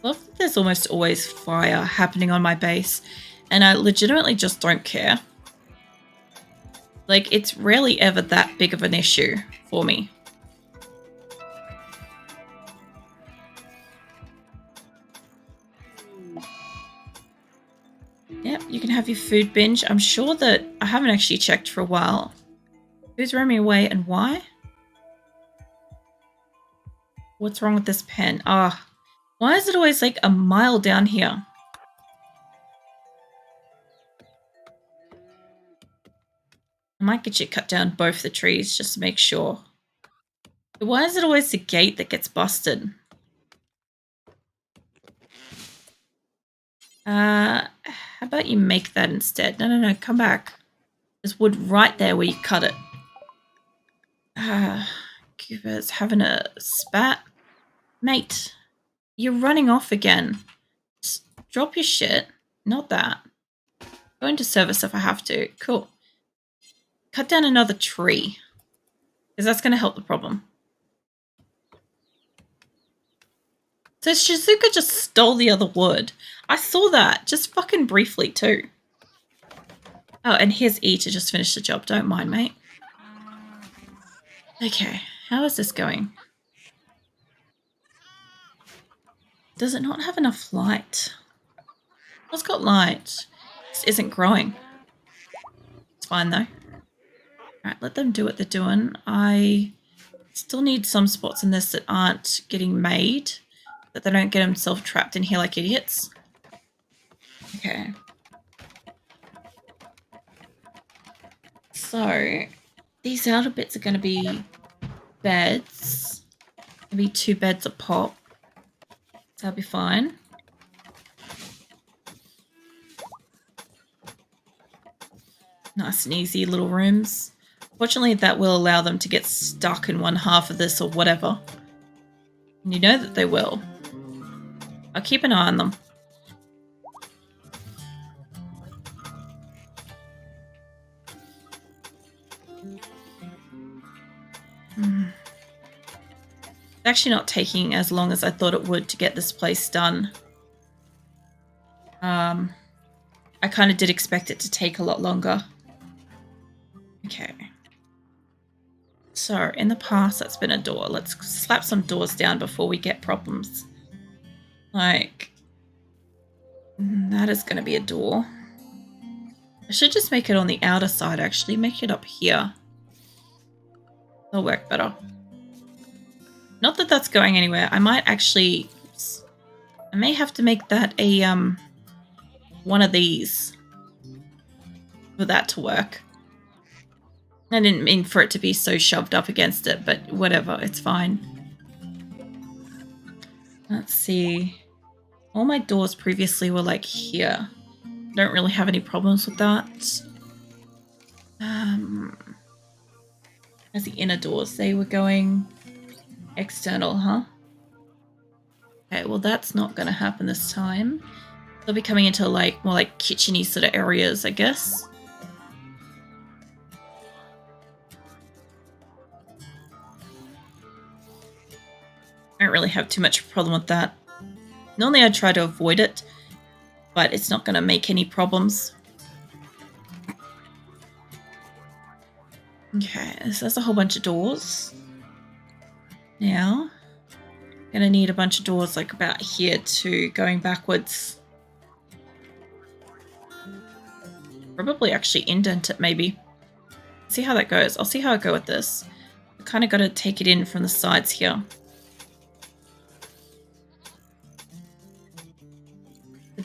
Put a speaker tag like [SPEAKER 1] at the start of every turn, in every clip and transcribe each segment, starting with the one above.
[SPEAKER 1] Love that there's almost always fire happening on my base, and I legitimately just don't care. Like, it's rarely ever that big of an issue for me. Yep, you can have your food binge. I'm sure that I haven't actually checked for a while. Who's roaming away and why? What's wrong with this pen? Ah, why is it always like a mile down here? I might get you to cut down both the trees just to make sure. Why is it always the gate that gets busted? How about you make that instead? No, come back. There's wood right there where you cut it. Cuba's having a spat. Mate, you're running off again. Just drop your shit. Not that. Go into service if I have to. Cool. Cut down another tree. Because that's going to help the problem. So Shizuka just stole the other wood. I saw that, just fucking briefly too. Oh, and here's E to just finish the job. Don't mind, mate. Okay, how is this going? Does it not have enough light? It's got light. This isn't growing. It's fine though. Alright, let them do what they're doing. I still need some spots in this that aren't getting made, that they don't get themselves trapped in here like idiots. Okay. So, these outer bits are going to be beds. Maybe 2 beds a pop. So that'll be fine. Nice and easy little rooms. Fortunately, that will allow them to get stuck in one half of this or whatever. And you know that they will. I'll keep an eye on them. It's actually not taking as long as I thought it would to get this place done. I kind of did expect it to take a lot longer. Okay. So, in the past, that's been a door. Let's slap some doors down before we get problems. Like, that is going to be a door. I should just make it on the outer side, actually. Make it up here. That'll work better. Not that that's going anywhere. I might actually... Oops, I may have to make that a, one of these. For that to work. I didn't mean for it to be so shoved up against it, but whatever. It's fine. Let's see. All my doors previously were like here. Don't really have any problems with that. As the inner doors, they were going external, huh? Okay, well that's not going to happen this time. They'll be coming into like more like kitchen-y sort of areas, I guess. I don't really have too much problem with that. Normally I'd try to avoid it, but it's not going to make any problems. Okay, so there's a whole bunch of doors. Now, gonna need a bunch of doors like about here too, going backwards. Probably actually indent it maybe. See how that goes. I'll see how I go with this. I kind of got to take it in from the sides here.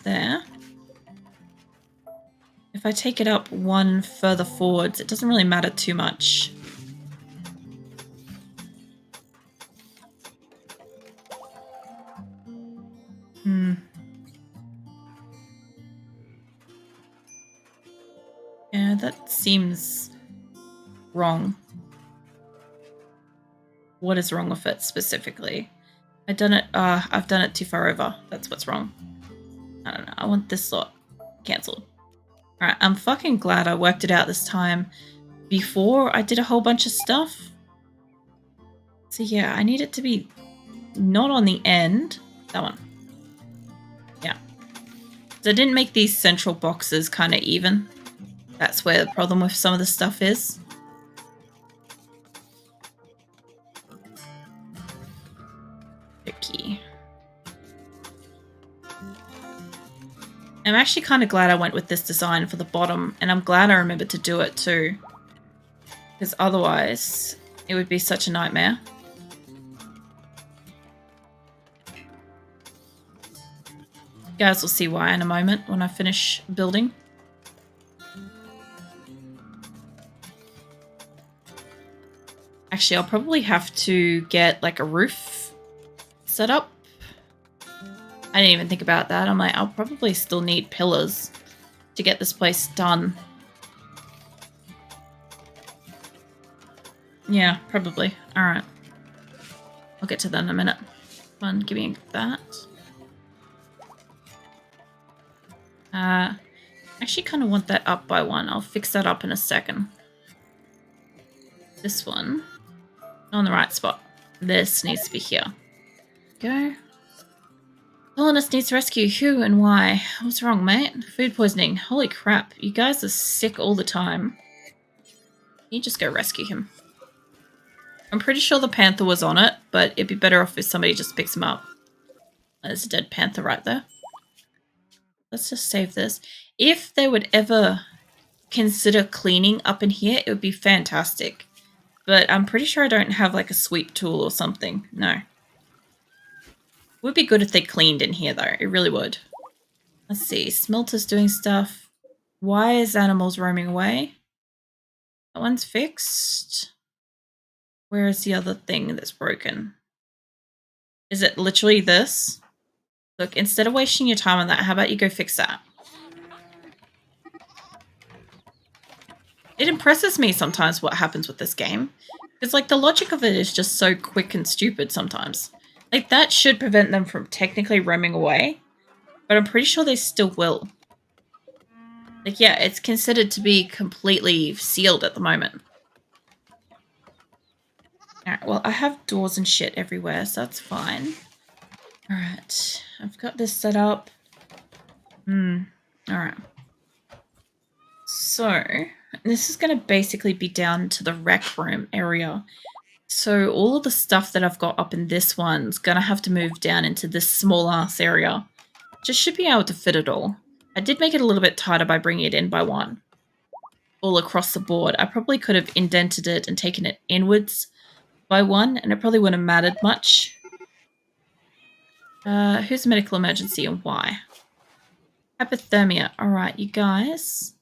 [SPEAKER 1] There. If I take it up one further forwards, it doesn't really matter too much. Yeah, that seems wrong. What is wrong with it specifically? I've done it too far over. That's what's wrong. I don't know. I want this slot cancelled. Alright, I'm fucking glad I worked it out this time before I did a whole bunch of stuff. So yeah, I need it to be not on the end. That one. Yeah. So I didn't make these central boxes kind of even. That's where the problem with some of the stuff is. Tricky. I'm actually kind of glad I went with this design for the bottom, and I'm glad I remembered to do it too. Because otherwise, it would be such a nightmare. You guys will see why in a moment when I finish building. Actually, I'll probably have to get like a roof set up. I didn't even think about that. I'm like, I'll probably still need pillars to get this place done. Yeah, probably. All right. I'll get to that in a minute. Come on, give me that. Actually kind of want that up by one. I'll fix that up in a second. This one. On the right spot. This needs to be here. Go. Colonist needs rescue. Who and why? What's wrong, mate? Food poisoning. Holy crap. You guys are sick all the time. You just go rescue him. I'm pretty sure the panther was on it, but it'd be better off if somebody just picks him up. There's a dead panther right there. Let's just save this. If they would ever consider cleaning up in here, it would be fantastic. But I'm pretty sure I don't have like a sweep tool or something. No. It would be good if they cleaned in here though. It really would. Let's see. Smelter's doing stuff. Why is animals roaming away? That one's fixed. Where is the other thing that's broken? Is it literally this? Look, instead of wasting your time on that, how about you go fix that? It impresses me sometimes what happens with this game. It's like the logic of it is just so quick and stupid sometimes. Like that should prevent them from technically roaming away, but I'm pretty sure they still will. Like yeah, it's considered to be completely sealed at the moment. Alright, well I have doors and shit everywhere, so that's fine. Alright, I've got this set up. Alright. So, this is going to basically be down to the rec room area. So all of the stuff that I've got up in this one's going to have to move down into this small ass area. Just should be able to fit it all. I did make it a little bit tighter by bringing it in by one. All across the board. I probably could have indented it and taken it inwards by one, and it probably wouldn't have mattered much. Who's a medical emergency and why? Hypothermia. Alright, you guys.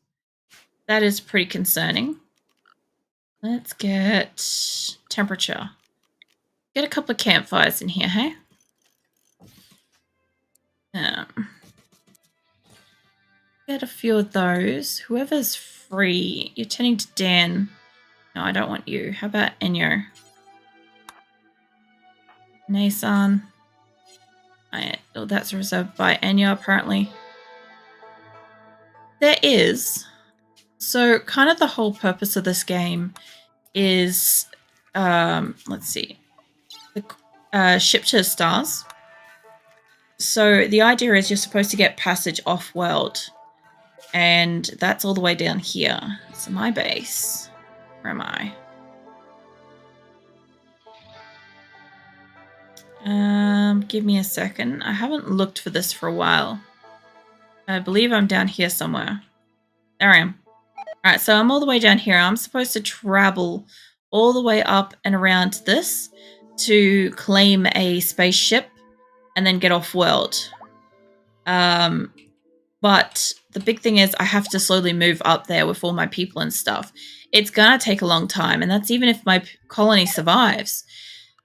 [SPEAKER 1] That is pretty concerning. Let's get temperature. Get a couple of campfires in here, hey? Get a few of those. Whoever's free. You're turning to Dan. No, I don't want you. How about Enyo? Nason. Oh, that's reserved by Enyo, apparently. There is. So, kind of the whole purpose of this game is, let's see, the ship to the stars. So, the idea is you're supposed to get passage off-world, and that's all the way down here. So, my base, where am I? Give me a second. I haven't looked for this for a while. I believe I'm down here somewhere. There I am. Alright, so I'm all the way down here. I'm supposed to travel all the way up and around this to claim a spaceship and then get off world. But the big thing is I have to slowly move up there with all my people and stuff. It's gonna take a long time, and that's even if my colony survives.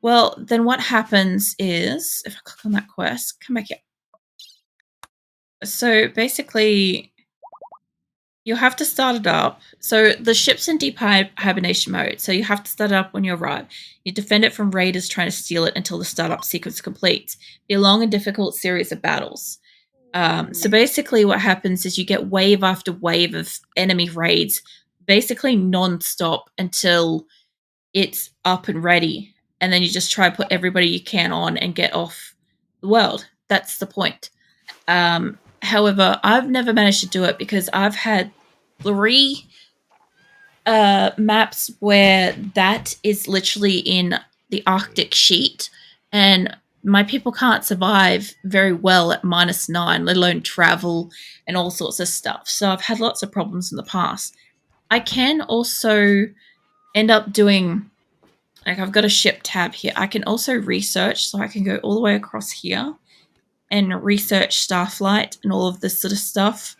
[SPEAKER 1] Well, then what happens is, if I click on that quest, come back here. So basically, you'll have to start it up. So the ship's in deep hibernation mode, so you have to start it up when you arrive. You defend it from raiders trying to steal it until the startup sequence completes. Be a long and difficult series of battles. So basically what happens is you get wave after wave of enemy raids, basically non-stop until it's up and ready. and then you just try to put everybody you can on and get off the world. That's the point. However, I've never managed to do it because I've had 3 maps where that is literally in the Arctic sheet, and my people can't survive very well at -9, let alone travel and all sorts of stuff. So I've had lots of problems in the past. I can also end up doing, like, I've got a ship tab here. I can also research, so I can go all the way across here and research Starflight and all of this sort of stuff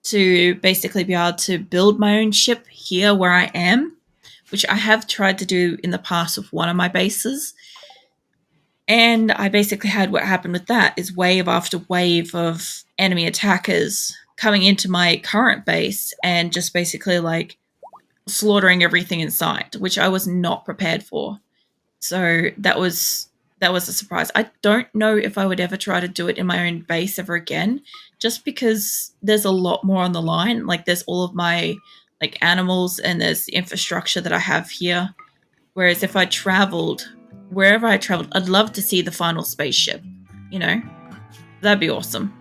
[SPEAKER 1] to basically be able to build my own ship here where I am, which I have tried to do in the past with one of my bases. And I basically had what happened with that is wave after wave of enemy attackers coming into my current base and just basically like slaughtering everything in sight, which I was not prepared for. So that was a surprise. I don't know if I would ever try to do it in my own base ever again, just because there's a lot more on the line. Like there's all of my like animals and there's the infrastructure that I have here. Whereas if I traveled, wherever I traveled, I'd love to see the final spaceship, you know? That'd be awesome.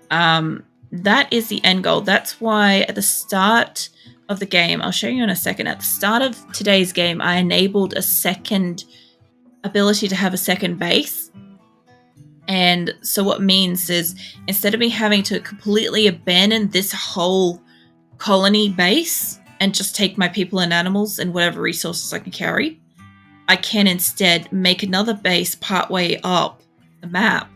[SPEAKER 1] That is the end goal. That's why at the start of the game, I'll show you in a second, at the start of today's game, I enabled a second ability to have a second base. And so what it means is instead of me having to completely abandon this whole colony base and just take my people and animals and whatever resources I can carry, I can instead make another base partway up the map,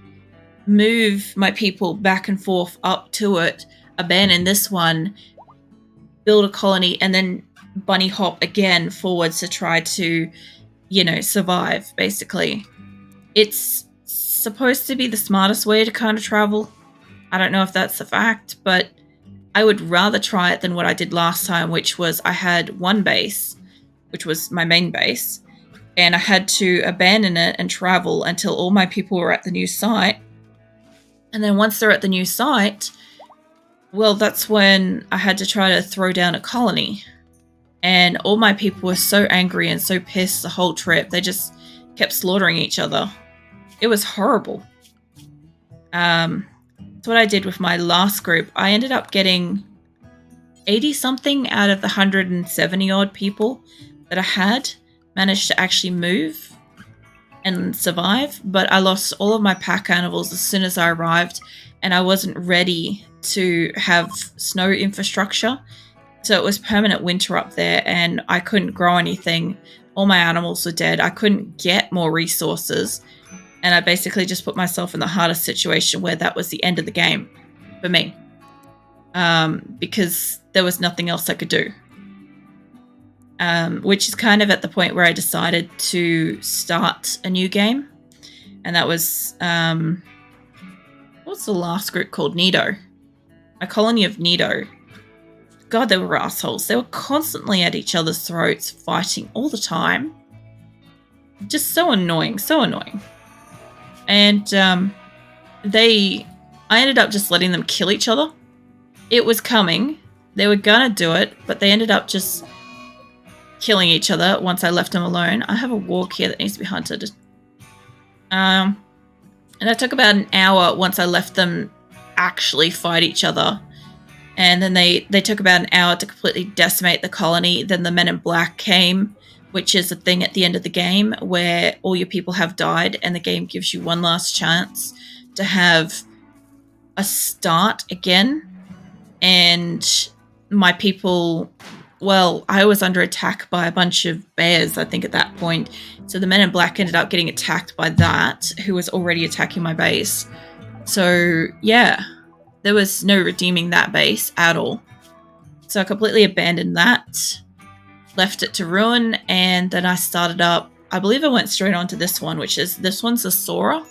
[SPEAKER 1] move my people back and forth up to it, abandon this one, build a colony, and then bunny hop again forwards to try to, you know, survive, basically. It's supposed to be the smartest way to kind of travel. I don't know if that's the fact, but I would rather try it than what I did last time, which was I had one base, which was my main base, and I had to abandon it and travel until all my people were at the new site. And then once they're at the new site, well, that's when I had to try to throw down a colony. And all my people were so angry and so pissed the whole trip. They just kept slaughtering each other. It was horrible. That's what I did with my last group. I ended up getting 80-something out of the 170-odd people that I had managed to actually move and survive. But I lost all of my pack animals as soon as I arrived, and I wasn't ready to have snow infrastructure. So it was permanent winter up there, and I couldn't grow anything. All my animals were dead. I couldn't get more resources. And I basically just put myself in the hardest situation where that was the end of the game for me. Because there was nothing else I could do. Which is kind of at the point where I decided to start a new game. And that was, what's the last group called? Nido. A colony of Nido. God, they were assholes. They were constantly at each other's throats, fighting all the time. Just so annoying, so annoying. And I ended up just letting them kill each other. It was coming. They were gonna do it, but they ended up just killing each other once I left them alone. I have a walk here that needs to be hunted. And it took about an hour once I left them actually fight each other. And then they took about an hour to completely decimate the colony. Then the Men in Black came, which is a thing at the end of the game where all your people have died and the game gives you one last chance to have a start again. And my people, well, I was under attack by a bunch of bears, I think, at that point. So the Men in Black ended up getting attacked by that, who was already attacking my base. So, yeah, there was no redeeming that base at all. So I completely abandoned that, left it to ruin, and then I started up, I believe I went straight on to this one, which is, this one's Asora.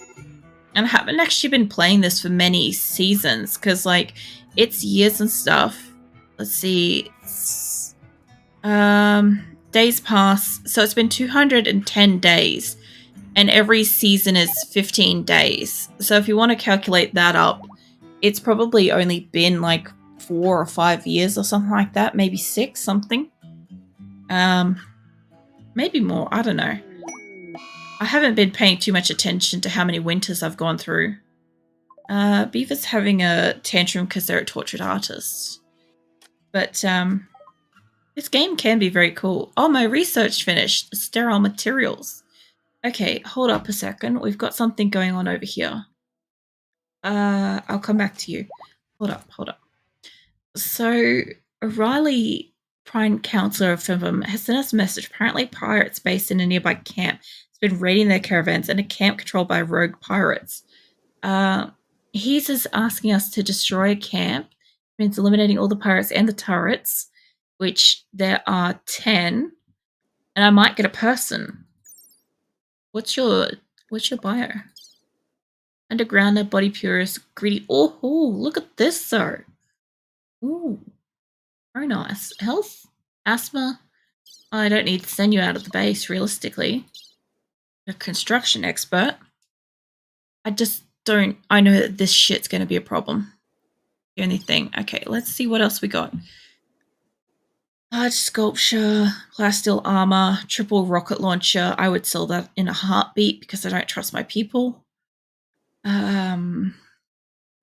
[SPEAKER 1] And I haven't actually been playing this for many seasons, because, like, it's years and stuff. Let's see. Days pass. So it's been 210 days. And every season is 15 days. So if you want to calculate that up, it's probably only been like 4 or 5 years or something like that. Maybe 6, something. Maybe more. I don't know. I haven't been paying too much attention to how many winters I've gone through. Beaver's having a tantrum because they're a tortured artist. But this game can be very cool. Oh, my research finished. Sterile materials. Okay, hold up a second. We've got something going on over here. I'll come back to you. Hold up. So, Riley, Prime Counselor of Finbom, has sent us a message. Apparently, pirates based in a nearby camp has been raiding their caravans and a camp controlled by rogue pirates. He's just asking us to destroy a camp. It means eliminating all the pirates and the turrets, which there are 10. And I might get a person. What's your bio? Undergrounder, body purist, greedy. Oh, look at this though. Ooh, very nice. Health, asthma. I don't need to send you out of the base, realistically. A construction expert. I just don't. I know that this shit's going to be a problem. The only thing. Okay, let's see what else we got. Large sculpture, plasteel armor, triple rocket launcher. I would sell that in a heartbeat because I don't trust my people.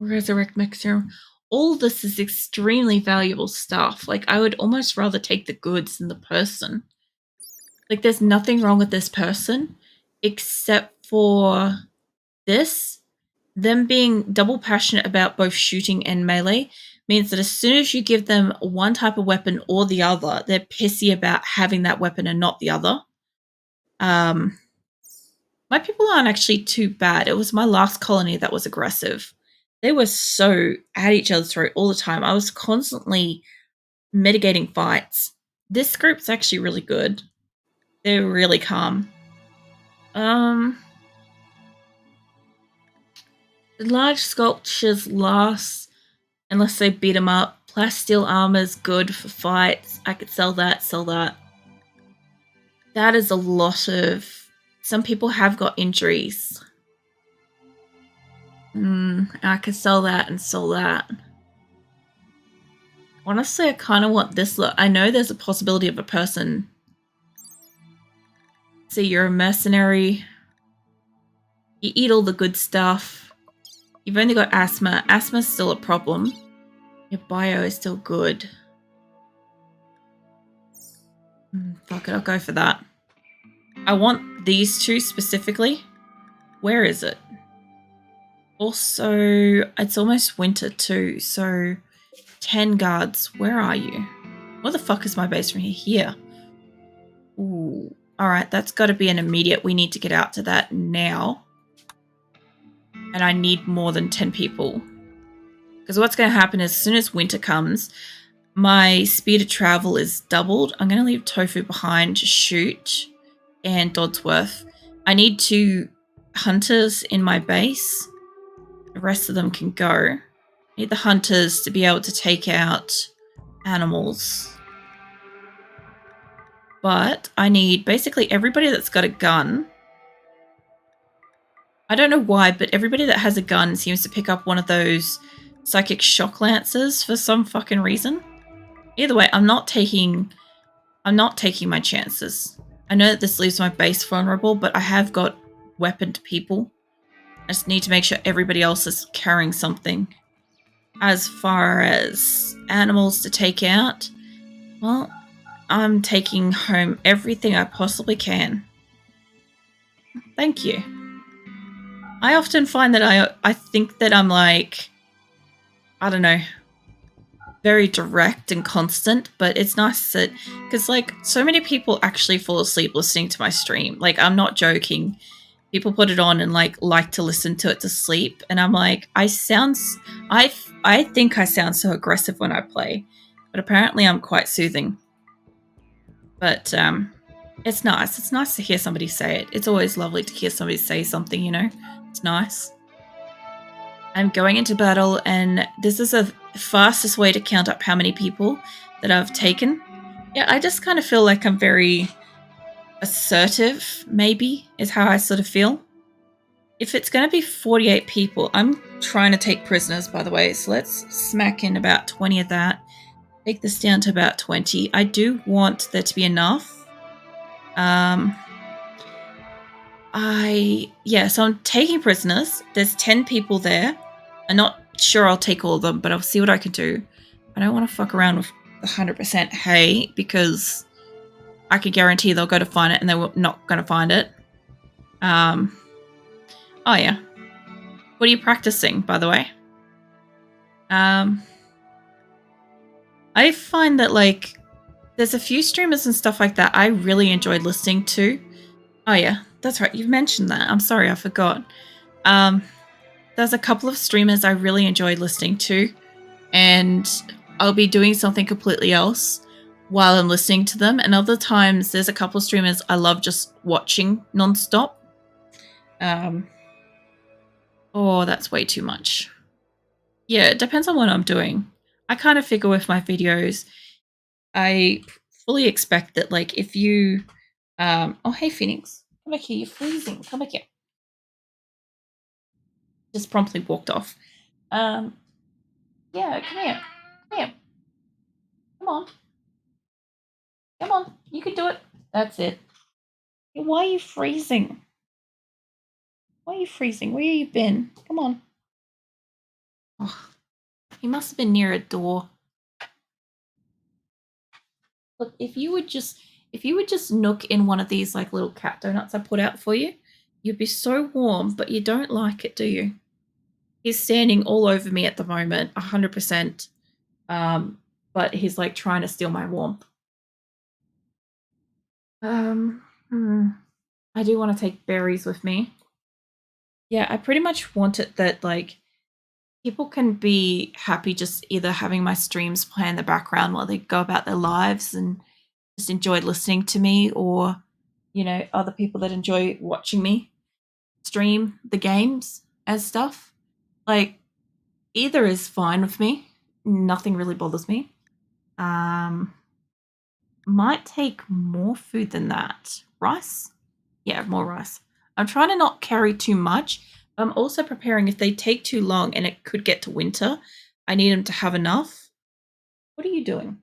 [SPEAKER 1] Resurrect mixer. All this is extremely valuable stuff. Like, I would almost rather take the goods than the person. Like, there's nothing wrong with this person except for this. Them being double passionate about both shooting and melee means that as soon as you give them one type of weapon or the other, they're pissy about having that weapon and not the other. My people aren't actually too bad. It was my last colony that was aggressive. They were so at each other's throat all the time. I was constantly mitigating fights. This group's actually really good. They're really calm. Large sculptures last unless they beat them up. Plasteel armor's good for fights. I could sell that. That is a lot of... Some people have got injuries. I could sell that and sell that. Honestly, I kind of want this look. I know there's a possibility of a person. See, you're a mercenary. You eat all the good stuff. You've only got asthma. Asthma's still a problem. Your bio is still good. Fuck it, I'll go for that. I want these two specifically. Where is it? Also, it's almost winter too, so 10 guards. Where are you? Where the fuck is my base from here? Here. Ooh. Alright, that's got to be an immediate. We need to get out to that now. And I need more than 10 people. Because what's going to happen is as soon as winter comes, my speed of travel is doubled. I'm going to leave Tofu behind to shoot and Dodsworth. I need 2 hunters in my base. The rest of them can go. I need the hunters to be able to take out animals. But I need basically everybody that's got a gun. I don't know why, but everybody that has a gun seems to pick up one of those psychic shock lancers for some fucking reason. Either way, I'm not taking my chances. I know that this leaves my base vulnerable, but I have got weaponed people. I just need to make sure everybody else is carrying something. As far as animals to take out, well, I'm taking home everything I possibly can. Thank you. I often find that I think that I'm like, I don't know, very direct and constant, but it's nice that, because like so many people actually fall asleep listening to my stream. Like, I'm not joking. People put it on and like to listen to it to sleep, and I'm like, I think I sound so aggressive when I play, but apparently I'm quite soothing. But it's nice. It's nice to hear somebody say it. It's always lovely to hear somebody say something, you know. It's nice. I'm going into battle, and this is the fastest way to count up how many people that I've taken. Yeah, I just kind of feel like I'm very assertive, maybe, is how I sort of feel. If it's going to be 48 people, I'm trying to take prisoners, by the way, so let's smack in about 20 of that. Take this down to about 20. I do want there to be enough. So I'm taking prisoners. There's 10 people there. I'm not sure I'll take all of them, but I'll see what I can do. I don't want to fuck around with 100% hay because I can guarantee they'll go to find it and they're not going to find it. Oh yeah. What are you practicing, by the way? I find that, like, there's a few streamers and stuff like that I really enjoyed listening to. Oh yeah, that's right. You've mentioned that. I'm sorry, I forgot. There's a couple of streamers I really enjoyed listening to, and I'll be doing something completely else while I'm listening to them. And other times, there's a couple of streamers I love just watching nonstop. Oh, that's way too much. Yeah, it depends on what I'm doing. I kind of figure with my videos, I fully expect that, like, if you... oh, hey, Phoenix. Come back here. You're freezing. Come back here. Just promptly walked off. Yeah, come here. Come here. Come on. Come on. You can do it. That's it. Why are you freezing? Why are you freezing? Where have you been? Come on. Oh, he must have been near a door. Look, if you would just nook in one of these, like, little cat donuts I put out for you, you'd be so warm, but you don't like it, do you? He's standing all over me at the moment, 100%. But he's, like, trying to steal my warmth. I do want to take berries with me. Yeah, I pretty much want it that, like, people can be happy just either having my streams play in the background while they go about their lives and just enjoy listening to me, or, you know, other people that enjoy watching me stream the games as stuff. Like, either is fine with me. Nothing really bothers me. Might take more food than that. Rice? Yeah, more rice. I'm trying to not carry too much. I'm also preparing if they take too long and it could get to winter. I need them to have enough. What are you doing?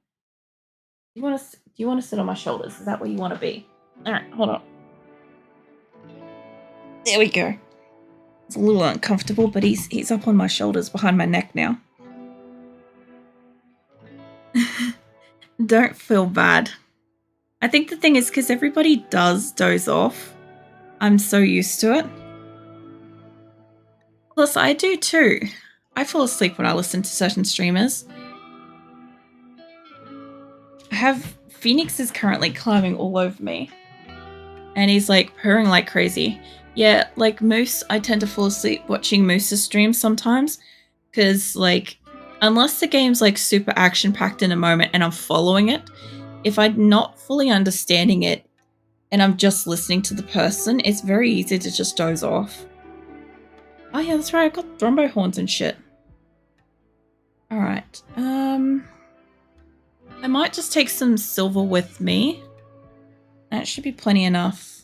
[SPEAKER 1] Do you want to sit on my shoulders? Is that where you want to be? All right, hold on. There we go. It's a little uncomfortable, but he's up on my shoulders behind my neck now. Don't feel bad. I think the thing is because everybody does doze off. I'm so used to it. Plus, I do too. I fall asleep when I listen to certain streamers. Phoenix is currently climbing all over me. And he's, like, purring like crazy. Yeah, like Moose, I tend to fall asleep watching Moose's streams sometimes. Because, like, unless the game's, like, super action-packed in a moment and I'm following it, if I'm not fully understanding it and I'm just listening to the person, it's very easy to just doze off. Oh yeah, that's right, I've got thrombo horns and shit. Alright, I might just take some silver with me. That should be plenty enough.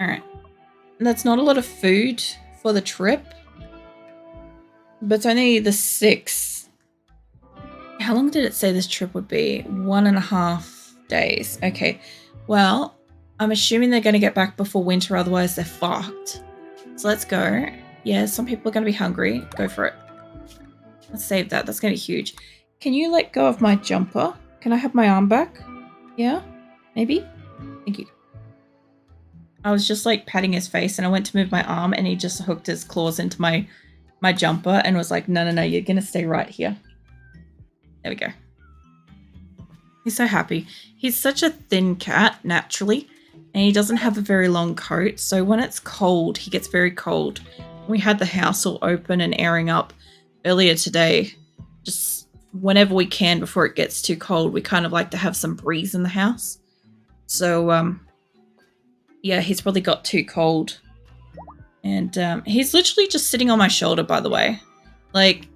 [SPEAKER 1] Alright. That's not a lot of food for the trip. But it's only the 6th. How long did it say this trip would be? 1.5 days. Okay. Well, I'm assuming they're going to get back before winter, otherwise they're fucked. So let's go. Yeah, some people are going to be hungry. Go for it. Let's save that. That's going to be huge. Can you let go of my jumper? Can I have my arm back? Yeah? Maybe? Thank you. I was just, like, patting his face and I went to move my arm and he just hooked his claws into my jumper and was like, no, you're going to stay right here. There we go. He's so happy. He's such a thin cat, naturally, and he doesn't have a very long coat, so when it's cold, he gets very cold. We had the house all open and airing up earlier today. Just whenever we can before it gets too cold, we kind of like to have some breeze in the house. So, yeah, he's probably got too cold. And he's literally just sitting on my shoulder, by the way. Like,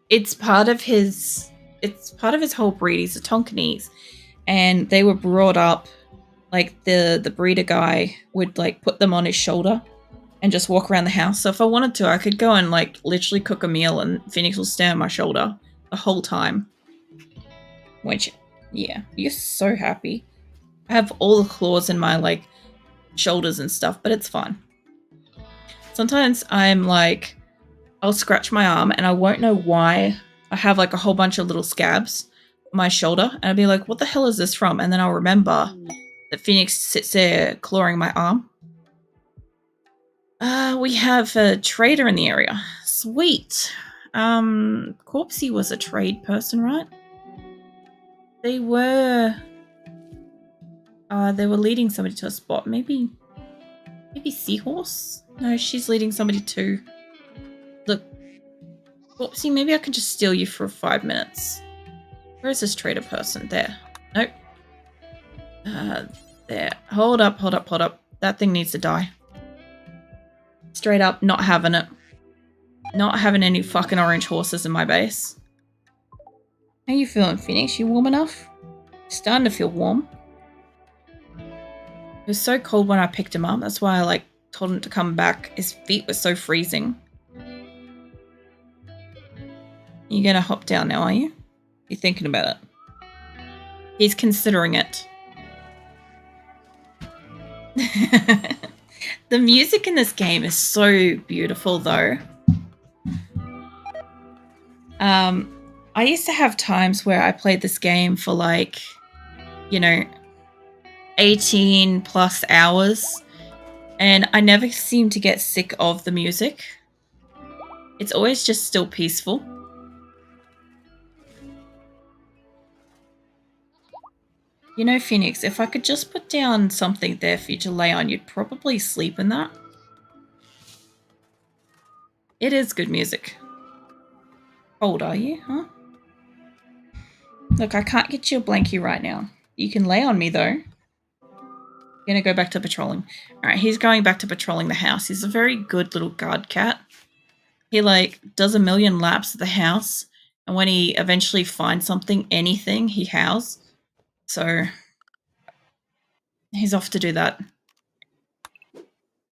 [SPEAKER 1] it's part of his whole breed. He's a Tonkinese. And they were brought up, like, the breeder guy would, like, put them on his shoulder and just walk around the house. So if I wanted to, I could go and, like, literally cook a meal and Phoenix will stay on my shoulder the whole time. Which, yeah, you're so happy. I have all the claws in my, like, shoulders and stuff, but it's fine. Sometimes I'm like, I'll scratch my arm and I won't know why I have like a whole bunch of little scabs on my shoulder, and I'll be like, what the hell is this from? And then I'll remember that Phoenix sits there clawing my arm. We have a trader in the area. Sweet. Corpsey was a trade person, right? They were leading somebody to a spot. Maybe Seahorse? No, she's leading somebody to... Look, Corpsey, maybe I can just steal you for 5 minutes. Where is this trader person? There. Nope. There. Hold up. That thing needs to die. Straight up, not having it. Not having any fucking orange horses in my base. How you feeling, Phoenix? You warm enough? Starting to feel warm. It was so cold when I picked him up. That's why I told him to come back. His feet were so freezing. You're gonna hop down now, are you? You're thinking about it. He's considering it. The music in this game is so beautiful, though. I used to have times where I played this game for 18 plus hours, and I never seem to get sick of the music. It's always just still peaceful. You know, Phoenix, if I could just put down something there for you to lay on, you'd probably sleep in that. It is good music. Cold, are you, huh? Look, I can't get you a blankie right now. You can lay on me, though. You're gonna go back to patrolling. Alright, he's going back to patrolling the house. He's a very good little guard cat. He, does a million laps of the house, and when he eventually finds something, anything, he howls. So, he's off to do that.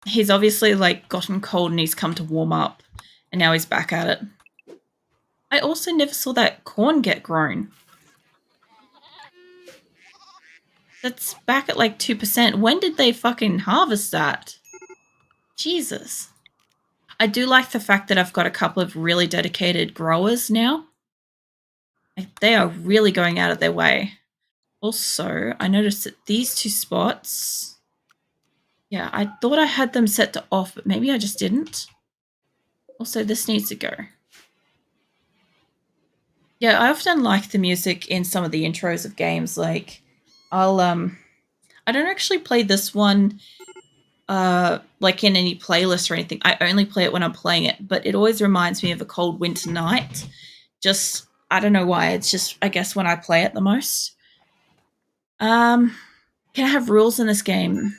[SPEAKER 1] He's obviously, gotten cold and he's come to warm up, and now he's back at it. I also never saw that corn get grown. That's back at 2%. When did they fucking harvest that? Jesus. I do like the fact that I've got a couple of really dedicated growers now. They are really going out of their way. Also, I noticed that these two spots... Yeah, I thought I had them set to off, but maybe I just didn't. Also, this needs to go. Yeah, I often like the music in some of the intros of games. I don't actually play this one in any playlist or anything. I only play it when I'm playing it, but it always reminds me of a cold winter night. Just, I don't know why. It's just, I guess, when I play it the most. Can I have rules in this game?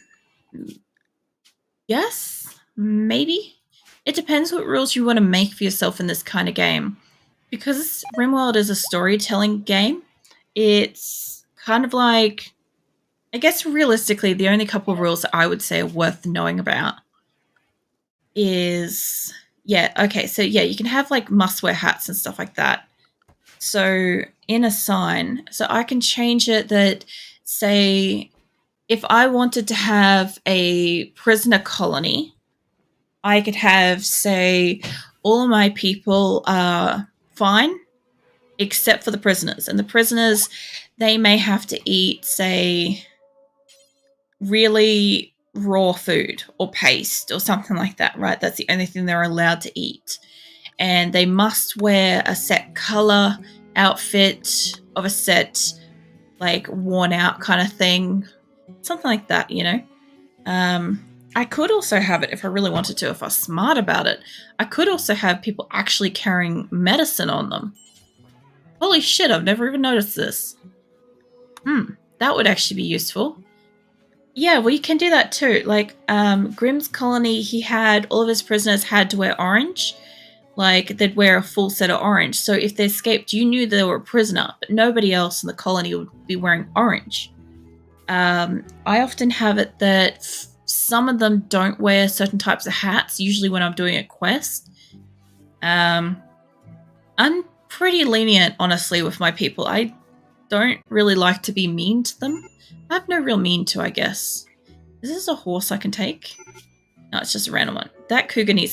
[SPEAKER 1] Yes, maybe. It depends what rules you want to make for yourself in this kind of game. Because RimWorld is a storytelling game, it's kind of I guess realistically, the only couple of rules that I would say are worth knowing about is, you can have must-wear hats and stuff like that. So in a sign, so I can change it that, say, if I wanted to have a prisoner colony, I could have, say, all of my people are fine, except for the prisoners. And the prisoners, they may have to eat, say, really raw food or paste or something like that, right? That's the only thing they're allowed to eat. And they must wear a set color outfit of a set, worn out kind of thing. Something like that, I could also have it if I really wanted to, if I was smart about it. I could also have people actually carrying medicine on them. Holy shit, I've never even noticed this. That would actually be useful. Yeah, well, you can do that too. Grimm's colony, he had, all of his prisoners had to wear orange. They'd wear a full set of orange. So if they escaped, you knew they were a prisoner, but nobody else in the colony would be wearing orange. I often have it that some of them don't wear certain types of hats, usually when I'm doing a quest. I'm pretty lenient, honestly, with my people. I don't really like to be mean to them. I have no real mean to, I guess. Is this a horse I can take? No, it's just a random one. That cougar needs